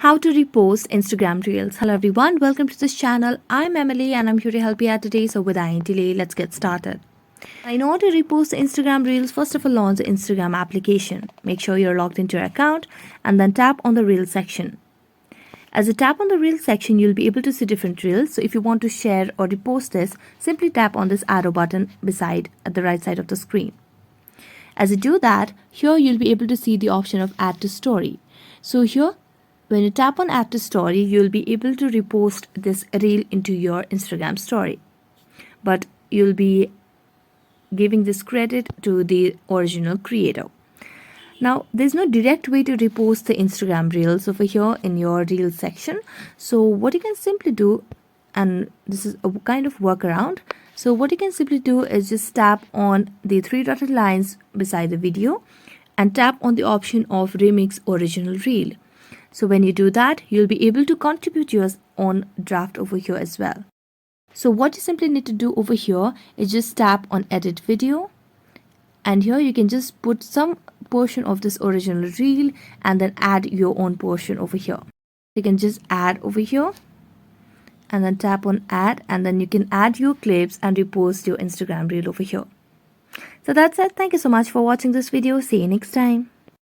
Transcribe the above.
How to repost Instagram Reels. Hello everyone, welcome to this channel. I'm Emily and I'm here to help you out today. So without any delay, let's get started. In order to repost the Instagram Reels, first of all launch the Instagram application. Make sure you're logged into your account and then tap on the Reels section. As you tap on the Reels section, you'll be able to see different Reels. So if you want to share or repost this, simply tap on this arrow button beside at the right side of the screen. As you do that, here you'll be able to see the option of add to story. So here, when you tap on add to story, you'll be able to repost this reel into your Instagram story. But you'll be giving this credit to the original creator. Now, there's no direct way to repost the Instagram Reels over here in your Reels section. So what you can simply do, and this is a kind of workaround. So what you can simply do is just tap on the three dotted lines beside the video and tap on the option of Remix Original Reel. So when you do that, you'll be able to contribute your own draft over here as well. So what you simply need to do over here is just tap on Edit Video. And here you can just put some portion of this original reel and then add your own portion over here. You can just add over here and then tap on add, and then you can add your clips and repost your Instagram reel over here. So that's it. Thank you so much for watching this video. See you next time.